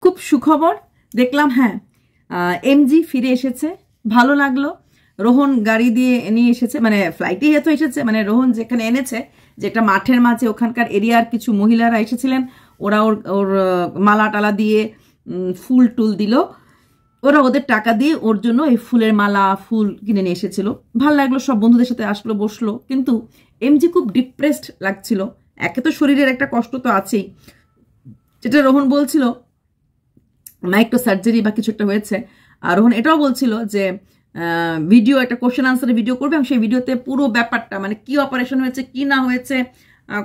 খুব সুখবর দেখলাম। হ্যাঁ, এমজি ফিরে এসেছে, ভালো লাগলো। রোহন গাড়ি দিয়ে নিয়ে এসেছে, মানে ফ্লাইটে হয়তো এসেছে, মানে রোহন যেখানে এনেছে, যে একটা মাঠের মাঝে ওখানকার এরিয়ার কিছু মহিলারা এসেছিলেন, ওরা ওর মালা টালা দিয়ে ফুল টুল দিল, ওরা ওদের টাকা দিয়ে ওর জন্য এই ফুলের মালা ফুল কিনে নিয়ে এসেছিল। ভাল লাগলো, সব বন্ধুদের সাথে আসলো, বসলো। কিন্তু এমজি খুব ডিপ্রেসড লাগছিল। একে তো শরীরের একটা কষ্ট তো আছেই, যেটা রোহন বলছিল মাইক্রো সার্জারি বা কিছু একটা হয়েছে। আর রোহন এটাও বলছিল যে ভিডিও, একটা কোশ্চেন আনসারের ভিডিও করবে, এবং সেই ভিডিওতে পুরো ব্যাপারটা, মানে কি অপারেশন হয়েছে, কি না হয়েছে,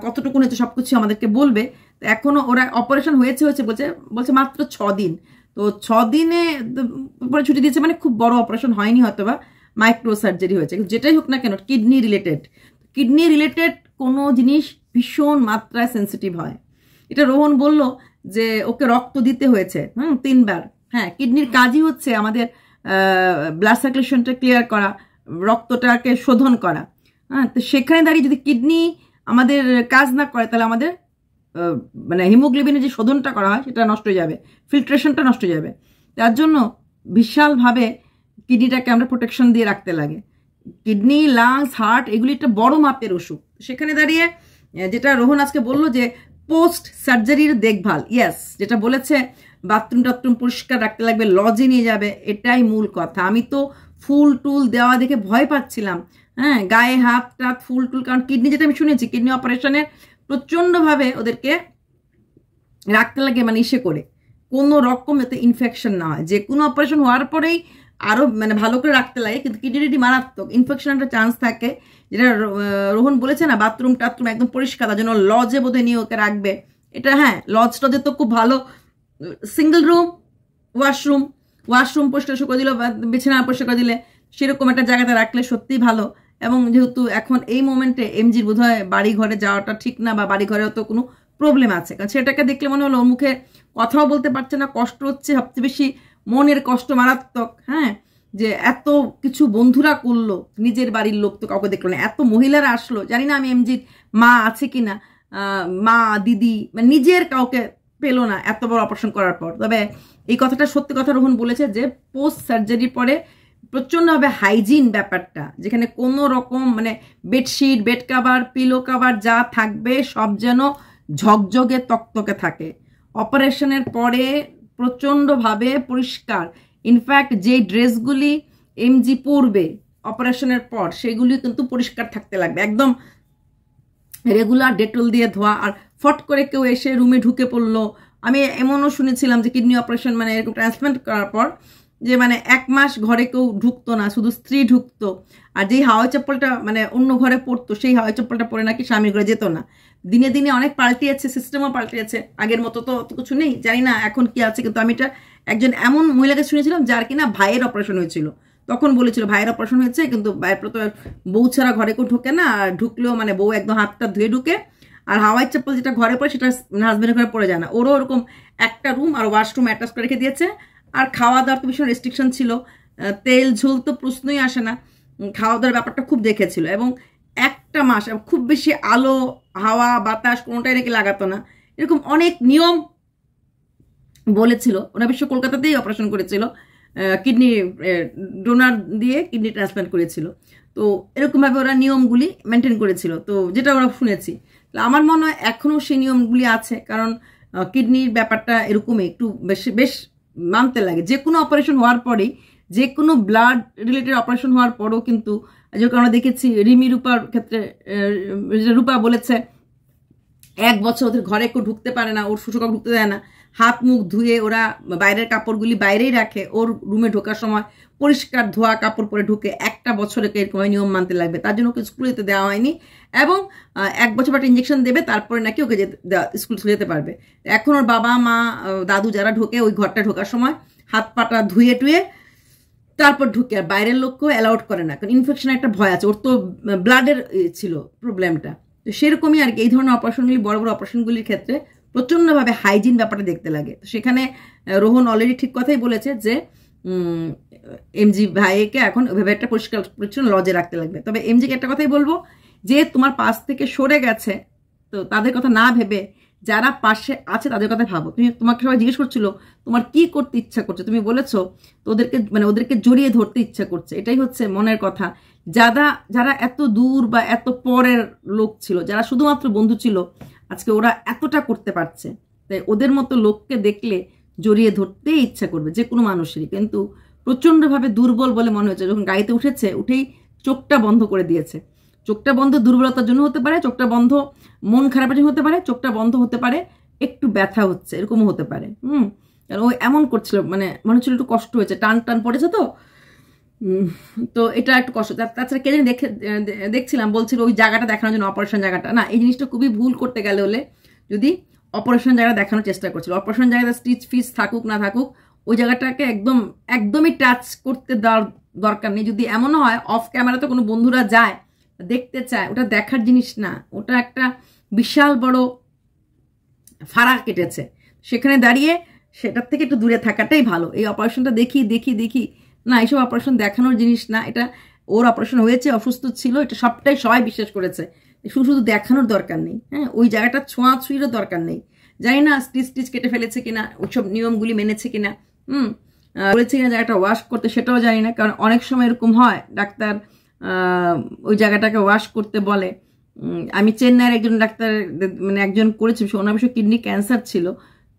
কতটুকু হয়েছে, সবকিছু আমাদেরকে বলবে। তো এখনো ওরা অপারেশন হয়েছে বলছে মাত্র 6 দিন। তো 6 দিনে পরে ছুটি দিয়েছে, মানে খুব বড় অপারেশন হয়নি, হয়তো বা মাইক্রো সার্জারি হয়েছে। যেটাই হোক না কেন, কিডনি রিলেটেড কোনো জিনিস ভীষণ মাত্রায় সেন্সিটিভ হয়। এটা রোহন বলল যে ওকে রক্ত দিতে হয়েছে 3 বার। হ্যাঁ, কিডনির কাজই হচ্ছে আমাদের ব্লাড সার্কুলেশনটা ক্লিয়ার করা, রক্তটাকে শোধন করা। হ্যাঁ, তো সেখানে দাঁড়িয়ে যদি কিডনি আমাদের কাজ না করে, তাহলে আমাদের মানে হিমোগ্লোবিনের যে শোধনটা করা হয় সেটা নষ্ট হয়ে যাবে, ফিল্ট্রেশনটা নষ্ট হয়ে যাবে। তার জন্য বিশালভাবে কিডনিটাকে আমরা প্রোটেকশন দিয়ে রাখতে লাগে। কিডনি, লাংস, হার্ট এগুলি একটা বড় মাপের অসুখ। সেখানে দাঁড়িয়ে যেটা রোহন আজকে বললো যে পোস্ট সার্জারির দেখভাল, ইয়েস, যেটা বলেছে বাথরুম পরিষ্কার রাখতে লাগবে, লজে নিয়ে যাবে, এটাই মূল কথা। আমি তো ফুল টুল দেওয়া দেখে ভয় পাচ্ছিলাম। হ্যাঁ, গায়ে হাত টাত ফুল টুল, কারণ কিডনি, যেটা আমি শুনেছি, কিডনি অপারেশনের প্রচণ্ডভাবে ওদেরকে রাখতে লাগে, মানে ইসে করে কোনো রকম যাতে ইনফেকশন না হয়। যে কোনো অপারেশন হওয়ার পরেই আরও মানে ভালো করে রাখতে লাগে, কিন্তু কিডনি মারাত্মক ইনফেকশন একটা চান্স থাকে। যেটা রোহন বলেছে না, বাথরুম টাথরুম একদম পরিষ্কার, তার জন্য লজে বোধহয় নিয়ে ওকে রাখবে। এটা হ্যাঁ, লজ টজে তো খুব ভালো, সিঙ্গেল রুম, ওয়াশরুম পরিষ্কার করে দিল, বিছানা পরিষ্কার করে দিলে, সেরকম একটা জায়গাতে রাখলে সত্যিই ভালো। এবং যেহেতু এখন এই মোমেন্টে এমজির বোধহয় বাড়ি ঘরে যাওয়াটা ঠিক না, বা বাড়ি ঘরেও তো কোনো প্রবলেম আছে, কারণ সেটাকে দেখলে মনে হলো ওর মুখে কথাও বলতে পারছে না, কষ্ট হচ্ছে, সবচেয়ে বেশি মনের কষ্ট মারাত্মক। হ্যাঁ, যে এত কিছু বন্ধুরা করলো, নিজের বাড়ির লোক তো কাউকে দেখলো না, এত মহিলারা আসলো, জানি না আমি এমজির মা আছে কিনা, মা দিদি, মানে নিজের কাউকে পেলো না এত বড় অপারেশন করার পর। তবে এই কথাটা সত্যি কথা রোহন বলেছে যে পোস্ট সার্জারির পরে প্রচণ্ডভাবে হাইজিন ব্যাপারটা, যেখানে কোনো রকম মানে bedsheet, bed cover, pillow cover যা থাকবে সব যেন ঝকঝকে তকতকে থাকে। অপারেশনের পরে প্রচণ্ডভাবে পরিষ্কার। ইনফ্যাক্ট যে ড্রেসগুলি এমজি পরবে অপারেশনের পর, সেগুলি কিন্তু পরিষ্কার থাকতে লাগবে, একদম রেগুলার ডেটল দিয়ে ধোয়া। আর ফট করে কেউ এসে রুমে ঢুকে পড়লো, আমি এমনও শুনেছিলাম যে কিডনি অপারেশন মানে এরকম ট্রান্সপ্লান্ট করার পর যে মানে 1 মাস ঘরে কেউ ঢুকতো না, শুধু স্ত্রী ঢুকতো। আর যেই হাওয়াই চপ্পলটা মানে অন্য ঘরে পড়তো, সেই হাওয়াই চপ্পলটা পরে নাকি স্বামীর ঘরে যেত না। দিনে দিনে অনেক পাল্টিয়েছে, সিস্টেমও পাল্টিয়েছে, আগের মতো তো অত কিছু নেই, জানি না এখন কি আছে। কিন্তু আমি এটা একজন এমন মহিলাকে শুনেছিলাম যার কিনা ভাইয়ের অপারেশন হয়েছিল, তখন বলেছিল ভাইয়ের অপারেশন হয়েছে, কিন্তু ভাইয়ের তো বউ ছাড়া ঘরে কেউ ঢোকে না, আর ঢুকলেও মানে বউ একদম হাতটা ধুয়ে ঢুকে, আর হাওয়াই চপ্পল যেটা ঘরে পড়ে সেটা হাজবেন্ডের ঘরে পড়ে যায় না। ওরও ওরকম একটা রুম আর ওয়াশরুম অ্যাটাচ করে রেখে দিয়েছে। আর খাওয়া দাওয়ার তো ভীষণ রেস্ট্রিকশন ছিল, তেল ঝোল তো প্রশ্নই আসে না, খাওয়া দাওয়ার ব্যাপারটা খুব দেখেছিল। এবং 1 মাস খুব বেশি আলো হাওয়া বাতাস কোনোটাই নাকি লাগাতো না, এরকম অনেক নিয়ম বলেছিল। ওরা বিশ্ব কলকাতাতেই অপারেশন করেছিল, কিডনি ডোনার দিয়ে কিডনি ট্রান্সপ্লান্ট করেছিল। তো এরকমভাবে ওরা নিয়মগুলি মেনটেন করেছিল, তো যেটা ওরা শুনেছি। আমার মনে হয় এখনও সেই নিয়মগুলি আছে, কারণ কিডনির ব্যাপারটা এরকমই একটু বেশ মানতে লাগে। যে কোনো অপারেশন হওয়ার পরেই, যে কোনো ব্লাড রিলেটেড অপারেশন হওয়ার পরেও কিন্তু, যেরকম আমরা দেখেছি রিমি রূপার ক্ষেত্রে, রূপা বলেছে 1 বছর ওদের ঘরে কেউ ঢুকতে পারে না, ওর শ্বশুর ঢুকতে দেয় না, হাত মুখ ধুয়ে ওরা বাইরের কাপড়গুলি বাইরেই রাখে, ওর রুমে ঢোকার সময় পরিষ্কার ধোয়া কাপড় পরে ঢুকে। 1টা বছরকে এরকম নিয়ম মানতে লাগবে, তার জন্য ওকে স্কুলে যেতে দেওয়া হয়নি। এবং 1 বছর একটা ইঞ্জেকশন দেবে, তারপরে নাকি ওকে স্কুল যেতে পারবে। এখন ওর বাবা মা দাদু যারা ঢোকে ওই ঘরটা ঢোকার সময় হাত পাটা ধুয়ে টুয়ে তারপর ঢুকে, আর বাইরের লোককেও অ্যালাউড করে না, কারণ ইনফেকশনের একটা ভয় আছে, ওর তো ব্লাডের ছিল প্রবলেমটা। তো সেরকমই আর কি, এই ধরনের অপারেশনগুলি, বড় বড় অপারেশনগুলির ক্ষেত্রে প্রচণ্ডভাবে হাইজিন ব্যাপারটা দেখতে লাগে। তো সেখানে রোহন অলরেডি ঠিক কথাই বলেছে যে এমজি ভাইকে এখন ওইভাবে একটা পরিষ্কার পরিচ্ছন্ন লজে রাখতে লাগবে। তবে এমজিকে একটা কথাই বলবো, যে তোমার পাশ থেকে সরে গেছে, তো তাদের কথা না ভেবে যারা পাশে আছে তাদের কথা ভাবো। তোমাকে সবাই জিজ্ঞেস করছিল তোমার কি করতে ইচ্ছা করছে, তুমি বলেছো তো ওদেরকে মানে ওদেরকে জড়িয়ে ধরতে ইচ্ছা করছে। এটাই হচ্ছে মনের কথা। যারা এত দূর বা এত পরের লোক ছিল, যারা শুধুমাত্র বন্ধু ছিল, আজকে ওরা এতটা করতে পারছে। তাই ওদের মতো লোককে দেখলে জড়িয়ে ধরতে ইচ্ছা করবে যে কোনো মানুষেরই। কিন্তু প্রচণ্ডভাবে দুর্বল বলে মনে হচ্ছে। যখন গাড়িতে উঠেছে, উঠেই চোখটা বন্ধ করে দিয়েছে। চোখটা বন্ধ দুর্বলতার জন্য হতে পারে, চোখটা বন্ধ মন খারাপের জন্য হতে পারে, চোখটা বন্ধ হতে পারে একটু ব্যথা হচ্ছে, এরকমও হতে পারে। ও এমন করছিল, মানে মনে হচ্ছিল একটু কষ্ট হয়েছে, টান টান পড়েছে তো তো এটা একটু কষ্ট। তাছাড়া কে জানি দেখছিলাম বলছিল ওই জায়গাটা দেখানোর জন্য, অপারেশন জায়গাটা না, এই জিনিসটা খুবই ভুল করতে গেলে হলে যদি অপারেশন জায়গা দেখানোর চেষ্টা করছিল। অপারেশন জায়গাটা স্টিচ ফিচ থাকুক না থাকুক, ওই জায়গাটাকে একদমই টাচ করতে দেওয়ার দরকার নেই। যদি এমনও হয় অফ ক্যামেরাতে কোনো বন্ধুরা যায় দেখতে চায়, ওটা দেখার জিনিস না, ওটা একটা বিশাল বড় ফাড়া কেটেছে। সেখানে দাঁড়িয়ে সেটার থেকে একটু দূরে থাকাটাই ভালো। এই অপারেশনটা দেখি না, এইসব অপারেশন দেখানোর জিনিস না। এটা ওর অপারেশন হয়েছে, অসুস্থ ছিল, এটা সবটাই সবাই বিশ্বাস করেছে। শুধু দেখানোর দরকার নেই। হ্যাঁ, ওই জায়গাটা ছোঁয়াছুঁইরও দরকার নেই। জানি না স্টিচ কেটে ফেলেছে কিনা, ওইসব নিয়মগুলি মেনেছে কিনা, বলেছে কিনা জায়গাটা ওয়াশ করতে, সেটাও জানি না। কারণ অনেক সময় এরকম হয়, ডাক্তার ওই জায়গাটাকে ওয়াশ করতে বলে। আমি চেন্নাইয়ের একজন ডাক্তার মানে একজন করেছি, ওনার বিষয়ে কিডনি ক্যান্সার ছিল,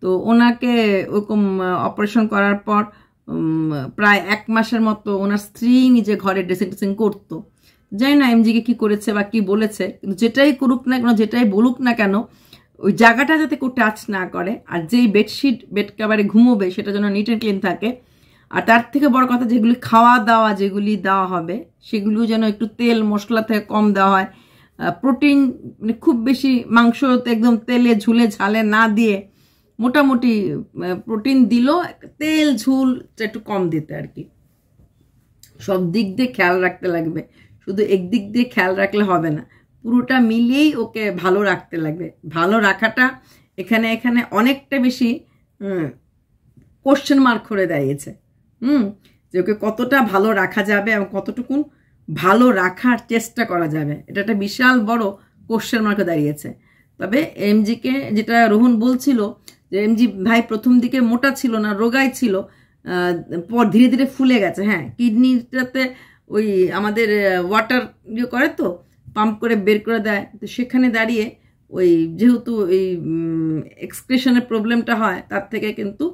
তো ওনাকে ওরকম অপারেশন করার পর প্রায় 1 মাসের মতো ওনার স্ত্রী নিজে ঘরে ড্রেসিং করতো। জানি না এমজিকে কি করেছে বা কি বলেছে, কিন্তু যেটাই করুক না কেন, যেটাই বলুক না কেন, ওই জায়গাটা যাতে কেউ টাচ না করে, আর যেই বেডশিট বেড কাভারে ঘুমোবে সেটা যেন নিট অ্যান্ড ক্লিন থাকে। আর তার থেকে বড় কথা, যেগুলি খাওয়া দাওয়া যেগুলি দেওয়া হবে সেগুলো যেন একটু তেল মশলা থেকে কম দেওয়া হয়। প্রোটিন মানে খুব বেশি মাংস একদম তেলে ঝুলে ঝালে না দিয়ে মোটামুটি প্রোটিন দিল, তেল ঝুল একটু কম দিতে আর কি। সব দিক দিয়ে খেয়াল রাখতে লাগবে, শুধু একদিক দিয়ে খেয়াল রাখলে হবে না, পুরোটা মিলিয়েই ওকে ভালো রাখতে লাগবে। ভালো রাখাটা এখানে অনেকটা বেশি কোশ্চেন মার্ক করে দাঁড়িয়েছে। যে ওকে কতটা ভালো রাখা যাবে এবং কতটুকুন ভালো রাখার চেষ্টা করা যাবে, এটা একটা বিশাল বড় কোশ্চেন মার্কে দাঁড়িয়েছে। তবে এমজিকে যেটা রোহন বলছিল যে এমজি ভাই প্রথম দিকে মোটা ছিল না, রোগাই ছিল, পর ধীরে ধীরে ফুলে গেছে। হ্যাঁ, কিডনিটাতে ওই আমাদের ওয়াটার ইয়ে করে তো, পাম্প করে বের করে দেয়, তো সেখানে দাঁড়িয়ে ওই যেহেতু এই এক্সক্রিশনের প্রবলেমটা হয়, তার থেকে কিন্তু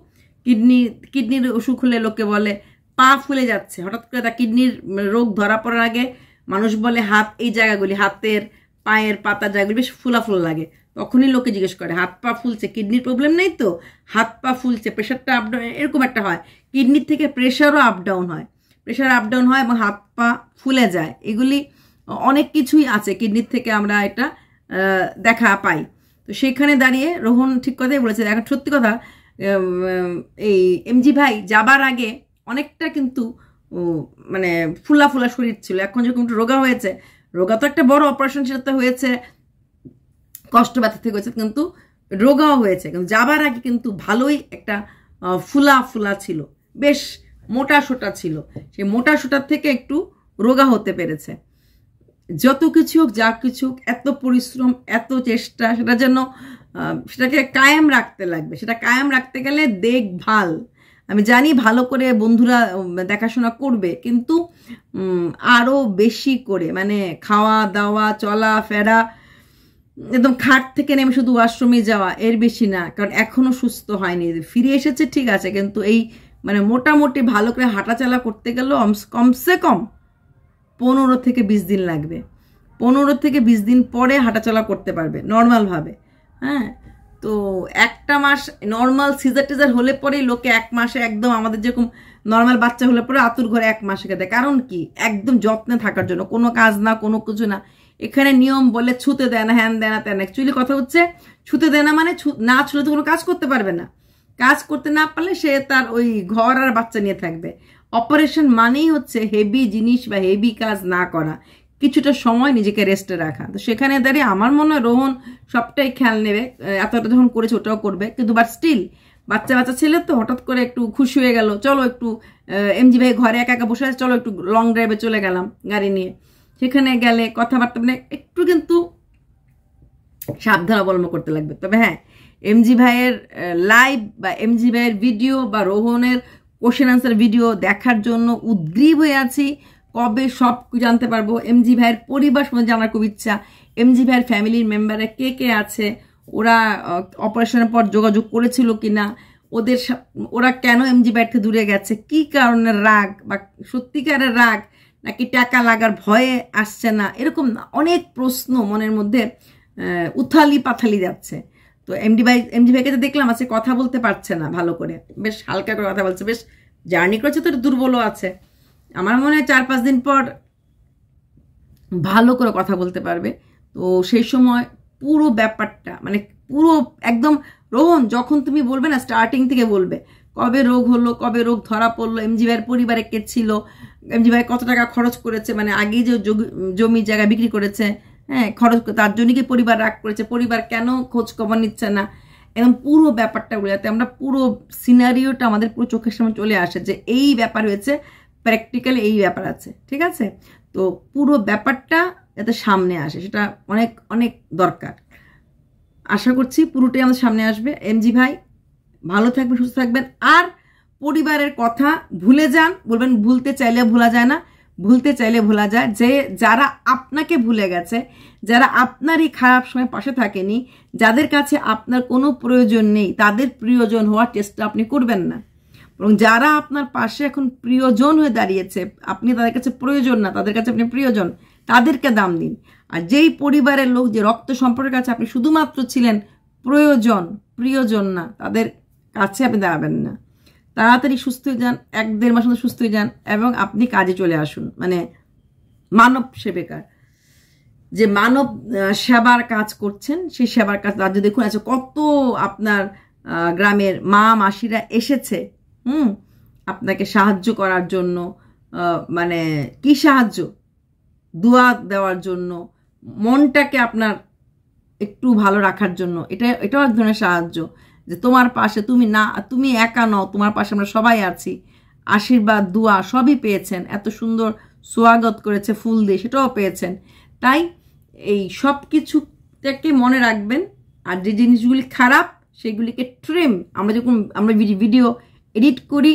কিডনির অসুখ হলে লোকে বলে পা ফুলে যাচ্ছে। হঠাৎ করে তার কিডনির রোগ ধরা পড়ার আগে মানুষ বলে হাত, এই জায়গাগুলি হাতের পায়ের পাতা জায়গাগুলি বেশ ফুলা লাগে। তখনই লোকে জিজ্ঞেস করে হাত পা ফুলছে, কিডনির প্রবলেম নেই তো, হাত পা ফুলছে, প্রেশারটা আপ ডাউন, এরকম একটা হয়। কিডনির থেকে প্রেশারও আপ ডাউন হয়, প্রেশার আপ ডাউন হয় এবং হাত পা ফুলে যায়। এগুলি অনেক কিছুই আছে কিডনির থেকে আমরা এটা দেখা পাই। তো সেখানে দাঁড়িয়ে রোহন ঠিক কথাই বলেছে। এখন সত্যি কথা, এই এমজি ভাই যাবার আগে অনেকটা কিন্তু মানে ফুলা শরীর ছিল। এখন যখন একটু রোগা হয়েছে, রোগা তো একটা বড় অপারেশন, সেটা হয়েছে কষ্ট ব্যথা থেকে হয়েছে, কিন্তু রোগাও হয়েছে। কিন্তু যাবার আগে কিন্তু ভালোই একটা ফুলা ছিল, বেশ মোটা সোটা ছিল। সেই মোটা সোটার থেকে একটু রোগা হতে পেরেছে। যত কিছু হোক, যা কিছু হোক, এত পরিশ্রম, এত চেষ্টা, সেটা যেন সেটাকে কায়েম রাখতে লাগবে। সেটা কায়েম রাখতে গেলে দেখভাল, আমি জানি ভালো করে বন্ধুরা দেখাশোনা করবে, কিন্তু আরো বেশি করে, মানে খাওয়া দাওয়া চলা ফেরা, একদম খাট থেকে নেমে শুধু ওয়াশরুমে যাওয়া, এর বেশি না। কারণ এখনো সুস্থ হয়নি, ফিরে এসেছে ঠিক আছে, কিন্তু এই মানে মোটামুটি ভালো করে হাঁটাচলা করতে গেলেও কমসে কম 15 থেকে 20 দিন লাগবে। 15 থেকে 20 দিন পরে হাঁটাচলা করতে পারবে নর্মালভাবে। হ্যাঁ, তো একটা মাস নর্মাল সিজার হলে পরেই লোকে 1 মাসে একদম আমাদের যেরকম নর্মাল বাচ্চা হলে পরে আতুর ঘরে 1 মাসে দেয়। কারণ কি? একদম যত্নে থাকার জন্য, কোনো কাজ না, কোনো কিছু না। এখানে নিয়ম বলে ছুতে দেয় না, হ্যান দেয় না, তেন। অ্যাকচুয়ালি কথা হচ্ছে ছুতে দেয় না মানে না ছুলে তো কোনো কাজ করতে পারবে না। কাজ করতে না পারলে সে তার ওই ঘর আর বাচ্চা নিয়ে থাকবে। অপারেশন মানেই হচ্ছে হেভি জিনিস বা হেভি কাজ না করা, কিছুটা সময় নিজেকে রেস্টে রাখা। তো সেখানে দাঁড়িয়ে আমার মনে হয় রোহন সবটাই খেয়াল নেবে, এতটা যখন করেছে ওটাও করবে। কিন্তু বাট স্টিল বাচ্চা ছেলে তো, হঠাৎ করে একটু খুশি হয়ে গেল, চলো একটু এমজি ভাই ঘরে একা বসে আছে, চলো একটু লং ড্রাইভে চলে গেলাম গাড়ি নিয়ে। সেখানে গেলে কথাবার্তা মানে একটু কিন্তু সাবধান অবলম্বন করতে লাগবে। তবে হ্যাঁ, এমজি ভাইয়ের লাইভ বা এমজি ভাইয়ের ভিডিও বা রোহনের কোশ্চেন আনসার ভিডিও দেখার জন্য উদ্গ্রীব হয়ে আছি। কবে সব জানতে পারবো। এমজি ভাইয়ের পরিবার সম্বন্ধে জানার খুব ইচ্ছা। এমজি ভাইয়ের ফ্যামিলির মেম্বারে কে কে আছে, ওরা অপারেশনের পর যোগাযোগ করেছিল কিনা, ওরা কেন এমজি ভাইয়ের থেকে দূরে গেছে, কি কারণে রাগ, বা সত্যিকারের রাগ নাকি টাকা লাগার ভয়ে আসছে না, এরকম অনেক প্রশ্ন মনের মধ্যে উথালি পাথালি যাচ্ছে। তো এমজি ভাইকে তো দেখলাম আছে কথা বলতে পারছে না ভালো করে, বেশ হালকা করে কথা বলছে, বেশ জার্নি করেছে, তো দুর্বলও আছে। আমার মনে হয় 4-5 দিন পর ভালো করে কথা বলতে পারবে। তো সেই সময় পুরো ব্যাপারটা মানে পুরো একদম রোহন যখন তুমি বলবে না, স্টার্টিং থেকে বলবে কবে রোগ হলো, কবে রোগ ধরা পড়লো, এমজি ভাইয়ের পরিবারে কে ছিল, এমজি ভাই কত টাকা খরচ করেছে, মানে আগেই যে জমি জায়গা বিক্রি করেছে, হ্যাঁ খরচ, তার জন্য কি পরিবার রাগ করেছে, পরিবার কেন খোঁজ খবর নিচ্ছে না, এবং পুরো ব্যাপারটা যাতে আমরা পুরো সিনারিওটা আমাদের পুরো চোখের সামনে চলে আসে যে এই ব্যাপার হয়েছে, প্র্যাকটিক্যালি এই ব্যাপার আছে, ঠিক আছে। তো পুরো ব্যাপারটা যাতে সামনে আসে সেটা অনেক অনেক দরকার। আশা করছি পুরোটাই আমাদের সামনে আসবে। এমজি ভাই ভালো থাকবেন, সুস্থ থাকবেন, আর পরিবারের কথা ভুলে যান। বলবেন ভুলতে চাইলে ভোলা যায় না, ভুলতে চাইলে ভোলা যায়। যে যারা আপনাকে ভুলে গেছে, যারা আপনারই খারাপ সময় পাশে থাকেনি, যাদের কাছে আপনার কোনো প্রয়োজন নেই, তাদের প্রিয়জন হওয়ার চেষ্টা আপনি করবেন না। এবং যারা আপনার পাশে এখন প্রিয়জন হয়ে দাঁড়িয়েছে, আপনি তাদের কাছে প্রয়োজন না, তাদের কাছে আপনি প্রিয়জন, তাদেরকে দাম দিন। আর যেই পরিবারের লোক, যে রক্ত সম্পর্কের কাছে আপনি শুধুমাত্র ছিলেন প্রয়োজন, প্রিয়জন না, তাদের কাছে আপনি দাঁড়াবেন না। তাড়াতাড়ি সুস্থ হয়ে যান, 1-1.5 মাস মধ্যে সুস্থ হয়ে যান, এবং আপনি কাজে চলে আসুন। মানে মানব সেবিকার, যে মানব সেবার কাজ করছেন, সেই সেবার কাজ রাজ্য দেখুন আছে কত আপনার গ্রামের মা মাসিরা এসেছে আপনাকে সাহায্য করার জন্য। মানে কি সাহায্য, দোয়া দেওয়ার জন্য, মনটাকে আপনার একটু ভালো রাখার জন্য। এটাও এক ধরনের সাহায্য, যে তোমার পাশে তুমি একা নও, তোমার পাশে আমরা সবাই আছি। আশীর্বাদ, দোয়া সবই পেয়েছেন, এত সুন্দর স্বাগত করেছে ফুল দিয়ে, সেটাও পেয়েছেন। তাই এই সব কিছুটাকে মনে রাখবেন। আর যে জিনিসগুলি খারাপ সেগুলিকে আমরা ভিডিও এডিট করি,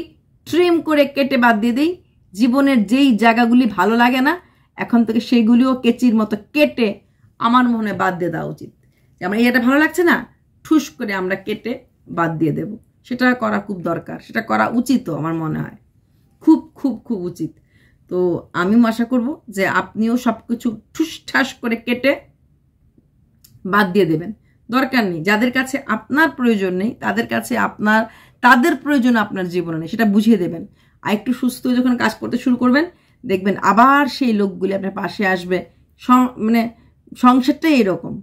ট্রিম করে কেটে বাদ দিয়ে দিই। জীবনের যেই জায়গাগুলি ভালো লাগে না, এখন থেকে সেইগুলিও কেচির মতো কেটে আমার মনে বাদ দিয়ে দেওয়া উচিত। যে আমার এটা ভালো লাগছে না, ঠুস করে আমরা কেটে বাদ দিয়ে দেব। সেটা করা খুব দরকার, সেটা করা উচিতও আমার মনে হয়, খুব খুব খুব উচিত। তো আমিও আশা করব যে আপনিও সব কিছু ঠুসঠাস করে কেটে বাদ দিয়ে দেবেন। দরকার নেই, যাদের কাছে আপনার প্রয়োজন নেই, তাদের প্রয়োজন আপনার জীবনে নেই, সেটা বুঝিয়ে দেবেন। আর একটু সুস্থ যখন কাজ করতে শুরু করবেন, দেখবেন আবার সেই লোকগুলি আপনার পাশে আসবে। মানে সংসারটাই এরকম,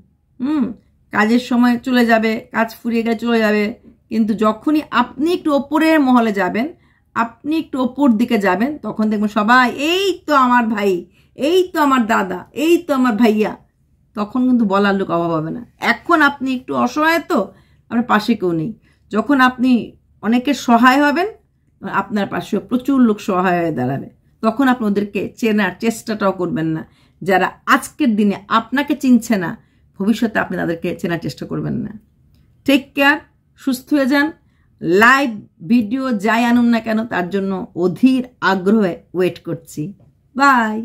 কাজের সময় চলে যাবে, কাজ ফুরিয়ে গেলে চলে যাবে, কিন্তু যখনই আপনি একটু ওপরের মহলে যাবেন, আপনি একটু ওপর দিকে যাবেন, তখন দেখবেন সবাই এই তো আমার ভাই, এই তো আমার দাদা, এই তো আমার ভাইয়া। তখন কিন্তু বলার লোক অভাব হবে না। এখন আপনি একটু অসহায়, তো আপনার পাশে কেউ নেই। যখন আপনি অনেকের সহায় হবেন, আপনার পাশেও প্রচুর লোক সহায় হয়ে দাঁড়াবে। তখন আপনি ওদেরকে চেনার চেষ্টাটাও করবেন না। যারা আজকের দিনে আপনাকে চিনছে না, ভবিষ্যতে আপনি তাদেরকে চেনার চেষ্টা করবেন না। টেক কেয়ার, সুস্থ হয়ে যান। লাইভ ভিডিও যাই আনুন না কেন, তার জন্য অধীর আগ্রহে ওয়েট করছি। বাই।